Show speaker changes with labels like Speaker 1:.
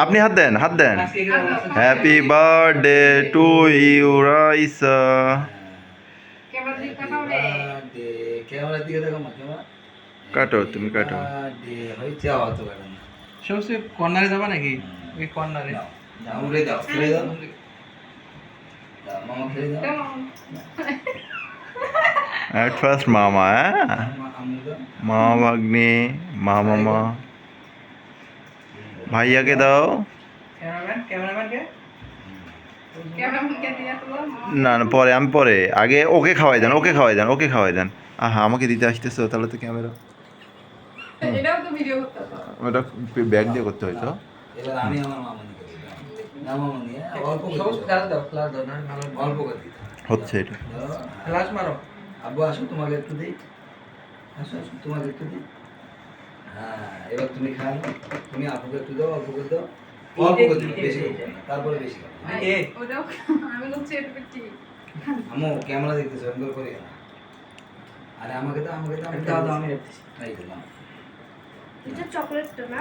Speaker 1: আপনি হাত দেন, হাত দেন। Happy birthday to you Raisa.
Speaker 2: ক্যামেরার দিকে দেখো মা, ক্যামেরা
Speaker 1: কাটো, তুমি কাটো।
Speaker 2: হয়েছে আওয়াজ তো কাটো না।
Speaker 3: সবচেয়ে কর্নারে যাবা নাকি? ওই কর্নারে
Speaker 2: দাও উড়ে দাও, খেলে দাও, দাও মামা খেলে দাও।
Speaker 1: এট ফার্স্ট মামা, হ্যাঁ,
Speaker 2: আম্মু দাও।
Speaker 1: মামা ভাগ্নে, মামা। ভাইয়াকে দাও।
Speaker 3: ক্যামেরাম্যানকে
Speaker 1: না না, পরে, আমি পরে, আগে ওকে খাওয়াই দেন, ওকে খাওয়াই দেন, ওকে খাওয়াই দেন। আহা, আমাকে দিতে আসতেছো, তাহলে তো ক্যামেরা
Speaker 4: এটাও তো ভিডিও করতে হবে।
Speaker 1: ওটা ব্যাগ দিয়ে করতে হয়তো।
Speaker 2: এবার আমি আমার মামনিকে দিই, না মামনি অল্প করে
Speaker 3: সবুজ
Speaker 2: দিও।
Speaker 3: ফ্লাশ দাও, ফ্লাশ দাও না ভালো।
Speaker 2: অল্প করে দিই।
Speaker 1: হচ্ছে এটা।
Speaker 2: ধরো,
Speaker 3: ফ্লাশ মারো।
Speaker 2: আব্বু আসো তোমাকে একটু দিই, আসো আসো তোমাকে একটু দিই। হ্যাঁ, এবার তুমি খাও, তুমি আপুকে একটু দাও, অল্প করে দাও, অল্প করে দিও, বেশি করে দিও না, তারপরে বেশি খাও।
Speaker 3: এ
Speaker 4: ওটাও আমি বলছি এটা ঠিক।
Speaker 2: আম্মু ক্যামেরা দেখতেছো, এরকম করে না। আরে আমাকে দাও, আমাকে দাও,
Speaker 3: দাও দাও আমি রাখতেছি।
Speaker 2: এই তো নাও।
Speaker 4: এটা চকলেটটা না?